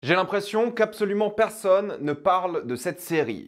J'ai l'impression qu'absolument personne ne parle de cette série.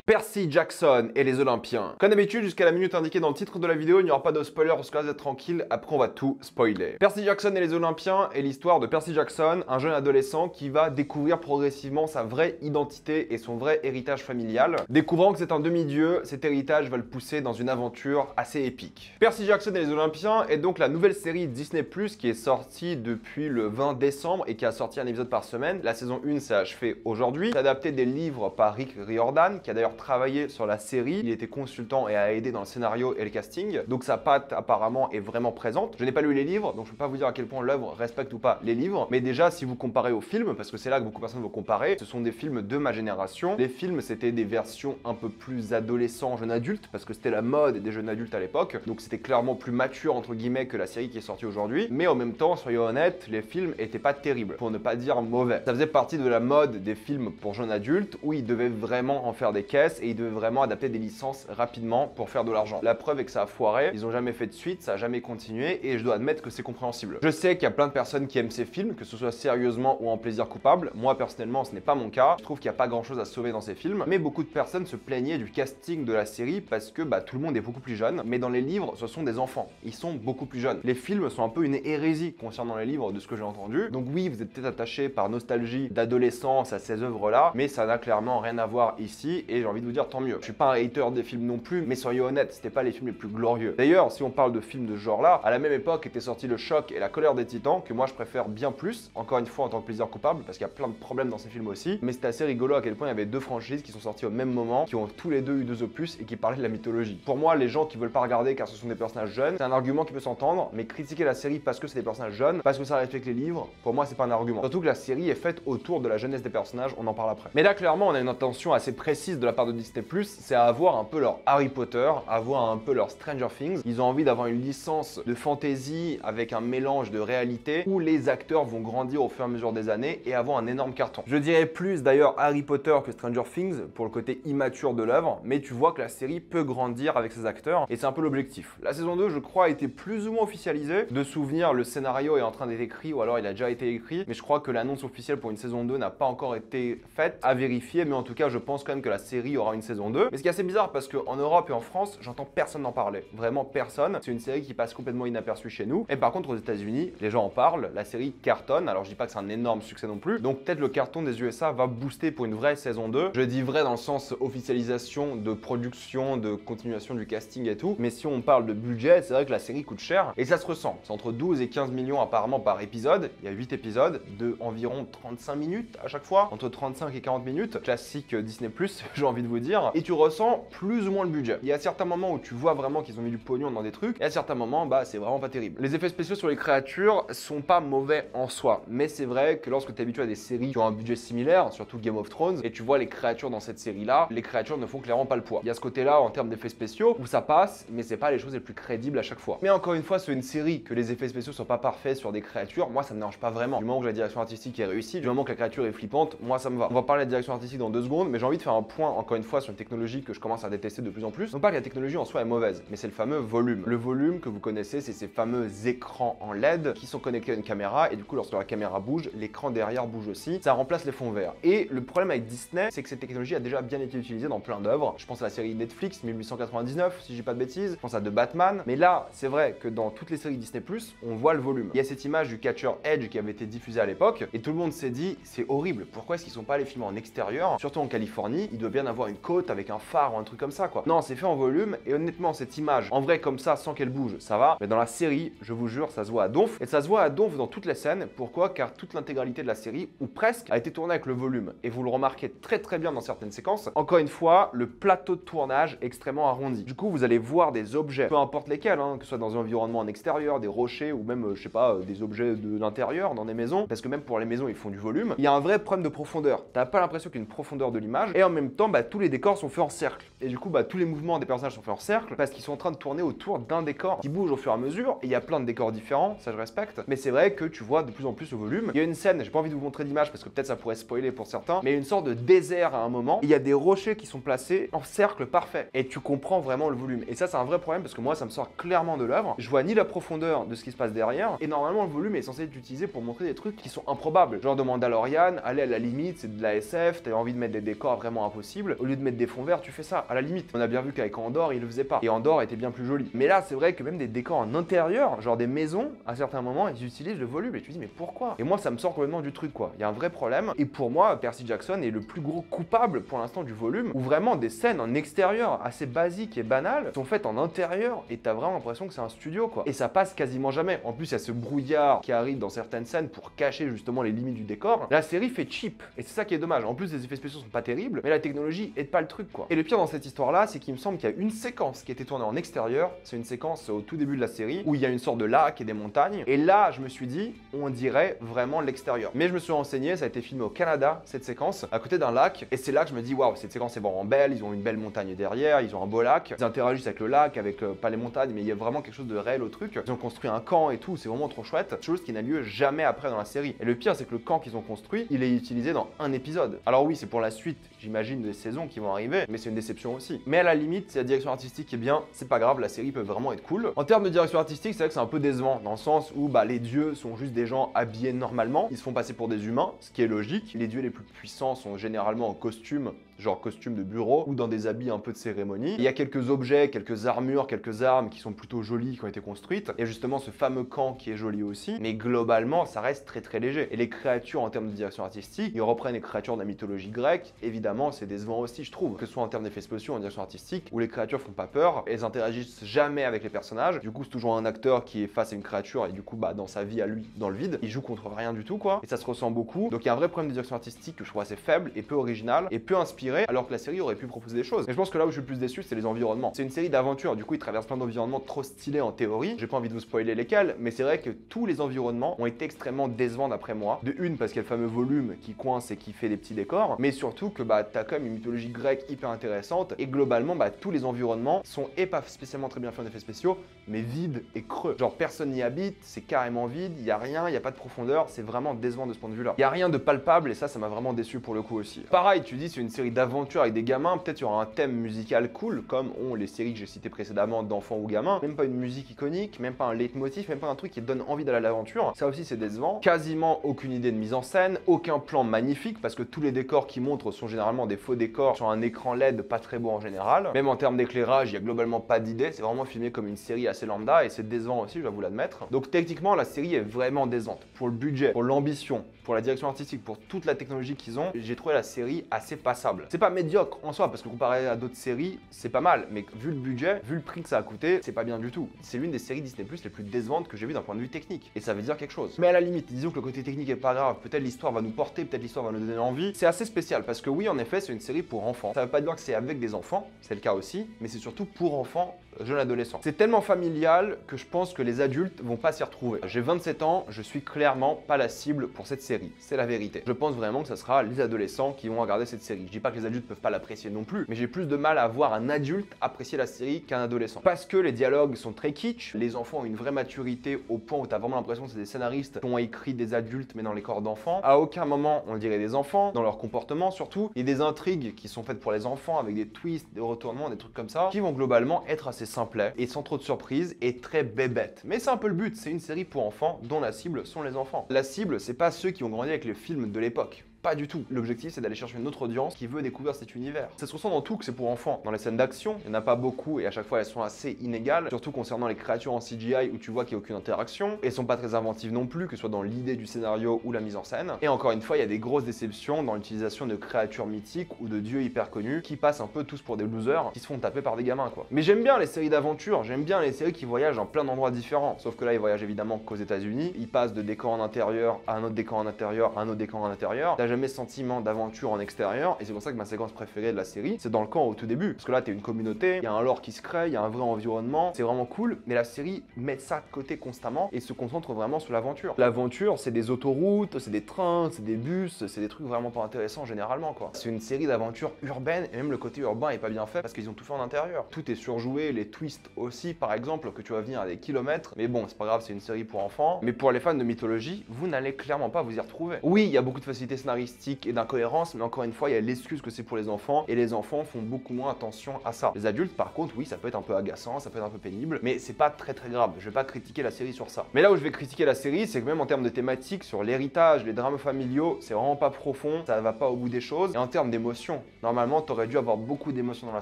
Percy Jackson et les Olympiens. Comme d'habitude, jusqu'à la minute indiquée dans le titre de la vidéo, il n'y aura pas de spoiler, parce que là, vous êtes tranquille, après on va tout spoiler. Percy Jackson et les Olympiens est l'histoire de Percy Jackson, un jeune adolescent qui va découvrir progressivement sa vraie identité et son vrai héritage familial. Découvrant que c'est un demi-dieu, cet héritage va le pousser dans une aventure assez épique. Percy Jackson et les Olympiens est donc la nouvelle série Disney+, qui est sortie depuis le 20 décembre et qui a sorti un épisode par semaine. La saison 1 s'est achevée aujourd'hui. C'est adapté des livres par Rick Riordan, qui a d'ailleurs travaillé sur la série, il était consultant et a aidé dans le scénario et le casting, donc sa patte apparemment est vraiment présente. Je n'ai pas lu les livres, donc je ne peux pas vous dire à quel point l'œuvre respecte ou pas les livres, mais déjà si vous comparez aux films, parce que c'est là que beaucoup de personnes vont comparer, ce sont des films de ma génération. Les films c'était des versions un peu plus adolescents, jeunes adultes, parce que c'était la mode des jeunes adultes à l'époque, donc c'était clairement plus mature entre guillemets que la série qui est sortie aujourd'hui, mais en même temps, soyons honnêtes, les films étaient pas terribles, pour ne pas dire mauvais. Ça faisait partie de la mode des films pour jeunes adultes, où ils devaient vraiment en faire des caisses et ils devaient vraiment adapter des licences rapidement pour faire de l'argent. La preuve est que ça a foiré, ils ont jamais fait de suite, ça a jamais continué et je dois admettre que c'est compréhensible. Je sais qu'il y a plein de personnes qui aiment ces films, que ce soit sérieusement ou en plaisir coupable. Moi personnellement, ce n'est pas mon cas. Je trouve qu'il n'y a pas grand chose à sauver dans ces films, mais beaucoup de personnes se plaignaient du casting de la série parce que tout le monde est beaucoup plus jeune, mais dans les livres, ce sont des enfants. Ils sont beaucoup plus jeunes. Les films sont un peu une hérésie concernant les livres de ce que j'ai entendu. Donc oui, vous êtes peut-être attaché par nostalgie d'adolescence à ces œuvres-là, mais ça n'a clairement rien à voir ici et j'ai envie de vous dire tant mieux. Je suis pas un hater des films non plus, mais soyons honnêtes, c'était pas les films les plus glorieux. D'ailleurs, si on parle de films de ce genre-là, à la même époque était sorti Le Choc et La Colère des Titans, que moi je préfère bien plus, encore une fois en tant que plaisir coupable, parce qu'il y a plein de problèmes dans ces films aussi, mais c'était assez rigolo à quel point il y avait deux franchises qui sont sorties au même moment, qui ont tous les deux eu 2 opus et qui parlaient de la mythologie. Pour moi, les gens qui veulent pas regarder car ce sont des personnages jeunes, c'est un argument qui peut s'entendre, mais critiquer la série parce que c'est des personnages jeunes, parce que ça respecte les livres, pour moi c'est pas un argument. Surtout que la série est faite autour de la jeunesse des personnages, on en parle après. Mais là clairement on a une intention assez précise de la part de Disney+, c'est à avoir un peu leur Harry Potter, avoir un peu leur Stranger Things. Ils ont envie d'avoir une licence de fantasy avec un mélange de réalité où les acteurs vont grandir au fur et à mesure des années et avoir un énorme carton. Je dirais plus d'ailleurs Harry Potter que Stranger Things pour le côté immature de l'œuvre, mais tu vois que la série peut grandir avec ses acteurs et c'est un peu l'objectif. La saison 2, je crois, a été plus ou moins officialisée. De souvenir, le scénario est en train d'être écrit ou alors il a déjà été écrit, mais je crois que l'annonce officielle pour une saison 2 n'a pas encore été faite, à vérifier, mais en tout cas, je pense quand même que la série aura une saison 2. Mais ce qui est assez bizarre parce qu'en Europe et en France, j'entends personne en parler. Vraiment personne. C'est une série qui passe complètement inaperçue chez nous. Et par contre, aux États-Unis, les gens en parlent. La série cartonne. Alors, je dis pas que c'est un énorme succès non plus. Donc, peut-être le carton des USA va booster pour une vraie saison 2. Je dis vrai dans le sens officialisation de production, de continuation du casting et tout. Mais si on parle de budget, c'est vrai que la série coûte cher. Et ça se ressent. C'est entre 12 et 15 millions apparemment par épisode. Il y a 8 épisodes de environ 35 minutes à chaque fois. Entre 35 et 40 minutes. Classique Disney+, j'ai envie de vous dire. Et tu ressens plus ou moins le budget. Il y a certains moments où tu vois vraiment qu'ils ont mis du pognon dans des trucs, et à certains moments, c'est vraiment pas terrible. Les effets spéciaux sur les créatures sont pas mauvais en soi, mais c'est vrai que lorsque tu es habitué à des séries qui ont un budget similaire, surtout Game of Thrones, et tu vois les créatures dans cette série-là, les créatures ne font clairement pas le poids. Il y a ce côté-là en termes d'effets spéciaux où ça passe, mais c'est pas les choses les plus crédibles à chaque fois. Mais encore une fois, c'est une série que les effets spéciaux sont pas parfaits sur des créatures, moi ça me dérange pas vraiment. Du moment que la direction artistique est réussie, du moment que la créature est flippante, moi ça me va. On va parler de la direction artistique dans 2 secondes, mais j'ai envie de faire un point encore une fois sur une technologie que je commence à détester de plus en plus. Non pas que la technologie en soi est mauvaise, mais c'est le fameux volume. Le volume que vous connaissez, c'est ces fameux écrans en LED qui sont connectés à une caméra et du coup lorsque la caméra bouge, l'écran derrière bouge aussi. Ça remplace les fonds verts. Et le problème avec Disney, c'est que cette technologie a déjà bien été utilisée dans plein d'œuvres. Je pense à la série Netflix 1899, si je dis pas de bêtises. Je pense à The Batman. Mais là, c'est vrai que dans toutes les séries Disney+, on voit le volume. Il y a cette image du catcher Edge qui avait été diffusée à l'époque et tout le monde s'est dit, c'est horrible. Pourquoi est-ce qu'ils sont pas allés filmer en extérieur? Surtout en Californie, il doit bien avoir une côte avec un phare ou un truc comme ça, quoi. Non, c'est fait en volume et honnêtement, cette image, en vrai, comme ça, sans qu'elle bouge, ça va. Mais dans la série, je vous jure, ça se voit à donf. Et ça se voit à donf dans toutes les scènes. Pourquoi? Car toute l'intégralité de la série, ou presque, a été tournée avec le volume. Et vous le remarquez très très bien dans certaines séquences. Encore une fois, le plateau de tournage est extrêmement arrondi. Du coup, vous allez voir des objets, peu importe lesquels, que ce soit dans un environnement en extérieur, des rochers ou même, je sais pas, des objets de l'intérieur, dans des maisons. Parce que même pour les maisons, ils font du volume. Il y a un vrai problème de profondeur. T'as pas l'impression qu'il y a une profondeur de l'image. Et en même temps, tous les décors sont faits en cercle. Et du coup, tous les mouvements des personnages sont faits en cercle parce qu'ils sont en train de tourner autour d'un décor qui bouge au fur et à mesure. Et il y a plein de décors différents, ça je respecte. Mais c'est vrai que tu vois de plus en plus le volume. Il y a une scène, j'ai pas envie de vous montrer d'image parce que peut-être ça pourrait spoiler pour certains, mais il y a une sorte de désert à un moment. Il y a des rochers qui sont placés en cercle parfait. Et tu comprends vraiment le volume. Et ça, c'est un vrai problème parce que moi, ça me sort clairement de l'œuvre. Je vois ni la profondeur de ce qui se passe derrière. Et normalement, le volume est censé être utilisé pour montrer des trucs qui sont improbables. Genre de Mandalorian, aller à la limite, c'est de la SF, t'as envie de mettre des décors vraiment impossibles. Au lieu de mettre des fonds verts, tu fais ça, à la limite. On a bien vu qu'avec Andor, il le faisait pas. Et Andor était bien plus joli. Mais là, c'est vrai que même des décors en intérieur, genre des maisons, à certains moments, ils utilisent le volume. Et tu te dis, mais pourquoi? Et moi, ça me sort complètement du truc, quoi. Il y a un vrai problème. Et pour moi, Percy Jackson est le plus gros coupable pour l'instant du volume, où vraiment des scènes en extérieur assez basiques et banales sont faites en intérieur et t'as vraiment l'impression que c'est un studio, quoi. Et ça passe quasiment jamais. En plus, il y a ce brouillard qui arrive dans certaines scènes pour cacher justement les limites du décor. La série fait cheap et c'est ça qui est dommage. En plus, les effets spéciaux sont pas terribles, mais la technologie aide pas le truc, quoi. Et le pire dans cette histoire-là, c'est qu'il me semble qu'il y a une séquence qui a été tournée en extérieur. C'est une séquence au tout début de la série où il y a une sorte de lac et des montagnes. Et là, je me suis dit, on dirait vraiment l'extérieur. Mais je me suis renseigné, ça a été filmé au Canada, cette séquence, à côté d'un lac. Et c'est là que je me dis, waouh, cette séquence est vraiment belle. Ils ont une belle montagne derrière, ils ont un beau lac. Ils interagissent avec le lac, avec pas les montagnes, mais il y a vraiment quelque chose de réel au truc. Ils ont construit un camp et tout, c'est vraiment trop chouette. Chose qui n'a lieu jamais après dans la série. Et le pire, c'est que le camp qu'ils ont construit, il est utilisé dans un épisode. Alors oui, c'est pour la suite, j'imagine, des saisons qui vont arriver, mais c'est une déception aussi. Mais à la limite, si la direction artistique est bien, c'est pas grave, la série peut vraiment être cool. En termes de direction artistique, c'est vrai que c'est un peu décevant, dans le sens où les dieux sont juste des gens habillés normalement, ils se font passer pour des humains, ce qui est logique. Les dieux les plus puissants sont généralement en costume, genre costume de bureau, ou dans des habits un peu de cérémonie. Il y a quelques objets, quelques armures, quelques armes qui sont plutôt jolies, qui ont été construites. Il y a justement ce fameux camp qui est joli aussi, mais globalement, ça reste très très léger. Et les créatures en termes de direction artistique, ils reprennent les créatures de la mythologie grecque. Évidemment, c'est décevant aussi, je trouve, que ce soit en termes d'effets spéciaux, en direction artistique, où les créatures font pas peur, elles interagissent jamais avec les personnages. Du coup, c'est toujours un acteur qui est face à une créature et du coup, dans sa vie à lui, dans le vide, il joue contre rien du tout, quoi. Et ça se ressent beaucoup. Donc il y a un vrai problème de direction artistique que je trouve assez faible et peu original et peu inspiré, alors que la série aurait pu proposer des choses. Mais je pense que là où je suis le plus déçu, c'est les environnements. C'est une série d'aventure, du coup, ils traversent plein d'environnements trop stylés en théorie. J'ai pas envie de vous spoiler lesquels, mais c'est vrai que tous les environnements ont été extrêmement décevants d'après moi. De une, parce qu'il y a le fameux volume qui coince et qui fait des petits décors, mais surtout que t'as quand même une mythologie grecque hyper intéressante et globalement, tous les environnements sont pas spécialement très bien faits en effets spéciaux, mais vides et creux. Genre personne n'y habite, c'est carrément vide, il y a rien, il y a pas de profondeur, c'est vraiment décevant de ce point de vue-là. Il y a rien de palpable et ça m'a vraiment déçu pour le coup aussi. Pareil, tu dis c'est une série d'aventure avec des gamins, peut-être il y aura un thème musical cool comme ont les séries que j'ai citées précédemment d'enfants ou gamins, même pas une musique iconique, même pas un leitmotiv, même pas un truc qui te donne envie d'aller à l'aventure. Ça aussi c'est décevant. Quasiment aucune idée de mise en scène, aucun plan magnifique parce que tous les décors qui montrent sont généralement des faux décors sur un écran LED pas très beau en général. Même en termes d'éclairage, il y a globalement pas d'idée, c'est vraiment filmé comme une série assez lambda et c'est décevant aussi, je dois vous l'admettre. Donc techniquement la série est vraiment décevante. Pour le budget, pour l'ambition, pour la direction artistique, pour toute la technologie qu'ils ont, j'ai trouvé la série assez passable. C'est pas médiocre en soi parce que comparé à d'autres séries, c'est pas mal, mais vu le budget, vu le prix que ça a coûté, c'est pas bien du tout. C'est l'une des séries Disney+ les plus décevantes que j'ai vues d'un point de vue technique et ça veut dire quelque chose. Mais à la limite, disons que le côté technique est pas grave, peut-être l'histoire va nous porter, peut-être l'histoire va nous donner envie. C'est assez spécial parce que oui, en effet, c'est une série pour enfants. Ça veut pas dire que c'est avec des enfants, c'est le cas aussi, mais c'est surtout pour enfants, jeunes adolescents. C'est tellement familial que je pense que les adultes vont pas s'y retrouver. J'ai 27 ans, je suis clairement pas la cible pour cette série, c'est la vérité. Je pense vraiment que ça sera les adolescents qui vont regarder cette série. Je dis pas que les adultes peuvent pas l'apprécier non plus, mais j'ai plus de mal à voir un adulte apprécier la série qu'un adolescent. Parce que les dialogues sont très kitsch, les enfants ont une vraie maturité au point où t'as vraiment l'impression que c'est des scénaristes qui ont écrit des adultes mais dans les corps d'enfants. À aucun moment on dirait des enfants, dans leur comportement surtout. Il y a des intrigues qui sont faites pour les enfants avec des twists, des retournements, des trucs comme ça, qui vont globalement être assez simplets et sans trop de surprises et très bébêtes. Mais c'est un peu le but, c'est une série pour enfants dont la cible sont les enfants. La cible, c'est pas ceux qui ont grandi avec les films de l'époque. Pas du tout. L'objectif, c'est d'aller chercher une autre audience qui veut découvrir cet univers. Ça se ressent dans tout que c'est pour enfants. Dans les scènes d'action, il n'y en a pas beaucoup et à chaque fois, elles sont assez inégales. Surtout concernant les créatures en CGI où tu vois qu'il n'y a aucune interaction. Elles sont pas très inventives non plus, que ce soit dans l'idée du scénario ou la mise en scène. Et encore une fois, il y a des grosses déceptions dans l'utilisation de créatures mythiques ou de dieux hyper connus qui passent un peu tous pour des losers qui se font taper par des gamins, quoi. Mais j'aime bien les séries d'aventure, j'aime bien les séries qui voyagent dans plein d'endroits différents. Sauf que là, ils voyagent évidemment qu'aux États-Unis. Ils passent de décor en intérieur à un autre décor en intérieur à un autre décor en intérieur. T'as jamais jamais ce sentiment d'aventure en extérieur, et c'est pour ça que ma séquence préférée de la série, c'est dans le camp au tout début. Parce que là, t'es une communauté, il y a un lore qui se crée, il y a un vrai environnement, c'est vraiment cool, mais la série met ça de côté constamment et se concentre vraiment sur l'aventure. L'aventure, c'est des autoroutes, c'est des trains, c'est des bus, c'est des trucs vraiment pas intéressants généralement, quoi. C'est une série d'aventures urbaines, et même le côté urbain est pas bien fait parce qu'ils ont tout fait en intérieur. Tout est surjoué, les twists aussi, par exemple, que tu vas venir à des kilomètres, mais bon, c'est pas grave, c'est une série pour enfants. Mais pour les fans de mythologie, vous n'allez clairement pas vous y retrouver. Oui, il y a beaucoup de facilité scénaristique et d'incohérence, mais encore une fois, il y a l'excuse que c'est pour les enfants, et les enfants font beaucoup moins attention à ça. Les adultes, par contre, oui, ça peut être un peu agaçant, ça peut être un peu pénible, mais c'est pas très grave. Je vais pas critiquer la série sur ça. Mais là où je vais critiquer la série, c'est que même en termes de thématiques, sur l'héritage, les drames familiaux, c'est vraiment pas profond, ça va pas au bout des choses. Et en termes d'émotions, normalement, t'aurais dû avoir beaucoup d'émotions dans la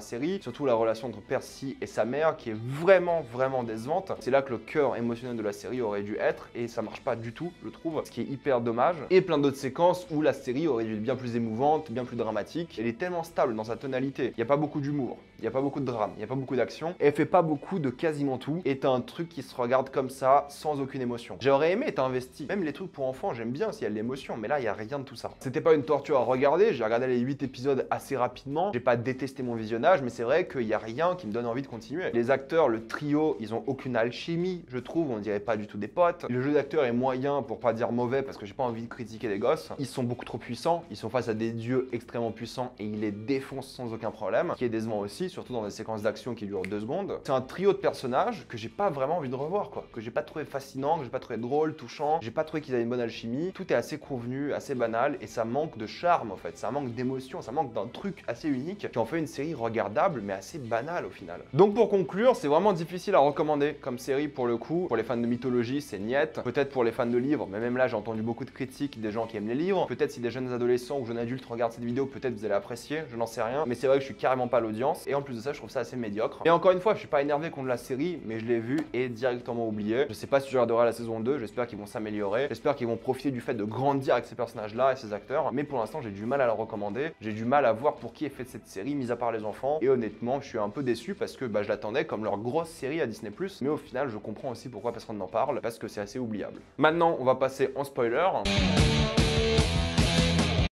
série, surtout la relation entre Percy et sa mère, qui est vraiment décevante. C'est là que le cœur émotionnel de la série aurait dû être, et ça marche pas du tout, je trouve, ce qui est hyper dommage. Et plein d'autres séquences où la série aurait dû être bien plus émouvante, bien plus dramatique. Elle est tellement stable dans sa tonalité, il y a pas beaucoup d'humour, il y a pas beaucoup de drame, il y a pas beaucoup d'action, et elle fait pas beaucoup de quasiment tout, et t'as un truc qui se regarde comme ça, sans aucune émotion. J'aurais aimé être investi, même les trucs pour enfants, j'aime bien s'il y a de l'émotion, mais là, il y a rien de tout ça. C'était pas une torture à regarder, j'ai regardé les 8 épisodes assez rapidement, j'ai pas détesté mon visionnage, mais c'est vrai qu'il y a rien qui me donne envie de continuer. Les acteurs, le trio, ils ont aucune alchimie, je trouve, on dirait pas du tout des potes. Le jeu d'acteur est moyen, pour pas dire mauvais, parce que j'ai pas envie de critiquer les gosses. Ils sont beaucoup trop puissants, ils sont face à des dieux extrêmement puissants, et ils les défoncent sans aucun problème, ce qui est décevant aussi, surtout dans des séquences d'action qui durent 2 secondes. C'est un trio de personnages que j'ai pas vraiment envie de revoir, quoi. Que j'ai pas trouvé fascinant, que j'ai pas trouvé drôle, touchant, j'ai pas trouvé qu'ils avaient une bonne alchimie. Tout est assez convenu, assez banal, et ça manque de charme en fait, ça manque d'émotion, ça manque d'un truc assez unique qui en fait une série regardable mais assez banale au final. Donc pour conclure, c'est vraiment difficile à recommander comme série pour le coup. Pour les fans de mythologie, c'est niette. Peut-être pour les fans de livres, mais même là j'ai entendu beaucoup de critiques des gens qui aiment les livres. Peut-être si des jeunes adolescents ou jeunes adultes regardent cette vidéo, peut-être vous allez apprécier, je n'en sais rien. Mais c'est vrai que je suis carrément pas l'audience, et en plus de ça, je trouve ça assez médiocre. Et encore une fois, je suis pas énervé contre la série, mais je l'ai vue et directement oublié. Je sais pas si je regarderai la saison 2, j'espère qu'ils vont s'améliorer, j'espère qu'ils vont profiter du fait de grandir avec ces personnages-là et ces acteurs, mais pour l'instant j'ai du mal à la recommander, j'ai du mal à voir pour qui est faite cette série, mis à part les enfants, et honnêtement je suis un peu déçu parce que je l'attendais comme leur grosse série à Disney+, mais au final je comprends aussi pourquoi personne n'en parle, parce que c'est assez oubliable. Maintenant on va passer en spoiler.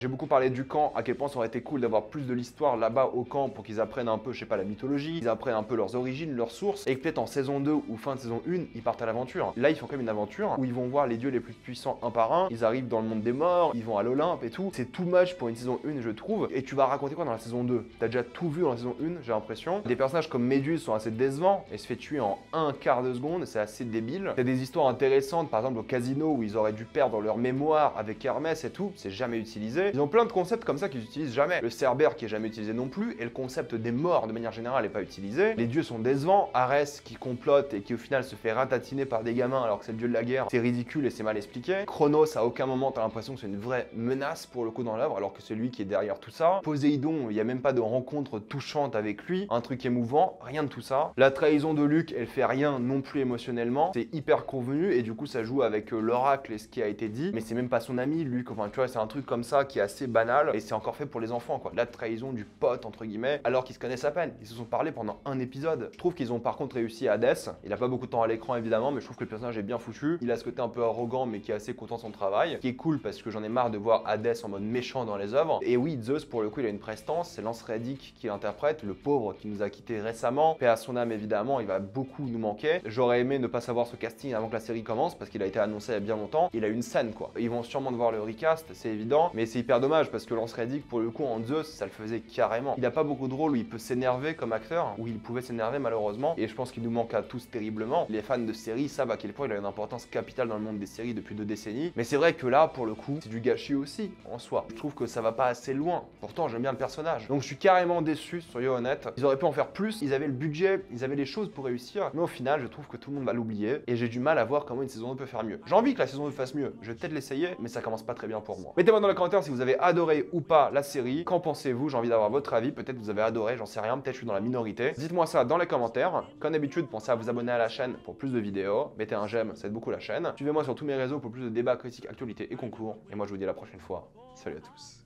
J'ai beaucoup parlé du camp, à quel point ça aurait été cool d'avoir plus de l'histoire là-bas au camp pour qu'ils apprennent un peu, je sais pas, la mythologie, ils apprennent un peu leurs origines, leurs sources, et que peut-être en saison 2 ou fin de saison 1, ils partent à l'aventure. Là, ils font quand même une aventure où ils vont voir les dieux les plus puissants un par un, ils arrivent dans le monde des morts, ils vont à l'Olympe et tout. C'est too much pour une saison 1, je trouve. Et tu vas raconter quoi dans la saison 2? T'as déjà tout vu dans la saison 1, j'ai l'impression. Des personnages comme Méduse sont assez décevants et se fait tuer en un quart de seconde, c'est assez débile. T'as des histoires intéressantes, par exemple au casino où ils auraient dû perdre leur mémoire avec Hermès et tout, c'est jamais utilisé. Ils ont plein de concepts comme ça qu'ils utilisent jamais. Le Cerbère qui est jamais utilisé non plus, et le concept des morts de manière générale est pas utilisé. Les dieux sont décevants. Arès qui complote et qui au final se fait ratatiner par des gamins alors que c'est le dieu de la guerre, c'est ridicule et c'est mal expliqué. Chronos, à aucun moment t'as l'impression que c'est une vraie menace pour le coup dans l'œuvre, alors que c'est lui qui est derrière tout ça. Poséidon, il y a même pas de rencontre touchante avec lui, un truc émouvant, rien de tout ça. La trahison de Luc, elle fait rien non plus émotionnellement, c'est hyper convenu et du coup ça joue avec l'oracle et ce qui a été dit, mais c'est même pas son ami Luc, enfin tu vois, c'est un truc comme ça qui est assez banal. Et c'est encore fait pour les enfants, quoi. La trahison du pote, entre guillemets, alors qu'ils se connaissent à peine. Ils se sont parlé pendant un épisode. Je trouve qu'ils ont par contre réussi à Hadès. Il a pas beaucoup de temps à l'écran, évidemment, mais je trouve que le personnage est bien foutu. Il a ce côté un peu arrogant, mais qui est assez content de son travail. Qui est cool parce que j'en ai marre de voir Hadès en mode méchant dans les œuvres. Et oui, Zeus, pour le coup, il a une prestance. C'est Lance Reddick qui l'interprète, le pauvre qui nous a quittés récemment. Paix à son âme, évidemment, il va beaucoup nous manquer. J'aurais aimé ne pas savoir ce casting avant que la série commence parce qu'il a été annoncé il y a bien longtemps. Il a une scène, quoi. Ils vont sûrement devoir le recast, c'est évident, mais c'est hyper dommage parce que Lance Reddick, pour le coup, en Zeus, ça le faisait carrément. Il a pas beaucoup de rôles où il peut s'énerver comme acteur, où il pouvait s'énerver malheureusement, et je pense qu'il nous manque à tous terriblement. Les fans de séries savent à quel point il a une importance capitale dans le monde des séries depuis 2 décennies, mais c'est vrai que là, pour le coup, c'est du gâchis aussi, en soi. Je trouve que ça va pas assez loin. Pourtant, j'aime bien le personnage. Donc je suis carrément déçu, soyons honnêtes. Ils auraient pu en faire plus, ils avaient le budget, ils avaient les choses pour réussir, mais au final, je trouve que tout le monde va l'oublier, et j'ai du mal à voir comment une saison 2 peut faire mieux. J'ai envie que la saison 2 fasse mieux, je vais peut-être l'essayer, mais ça commence pas très bien pour moi. Mettez-moi dans les commentaires si vous avez adoré ou pas la série, qu'en pensez-vous? J'ai envie d'avoir votre avis, peut-être vous avez adoré, j'en sais rien, peut-être je suis dans la minorité. Dites-moi ça dans les commentaires. Comme d'habitude, pensez à vous abonner à la chaîne pour plus de vidéos, mettez un j'aime, ça aide beaucoup la chaîne. Suivez-moi sur tous mes réseaux pour plus de débats, critiques, actualités et concours. Et moi je vous dis à la prochaine fois. Salut à tous.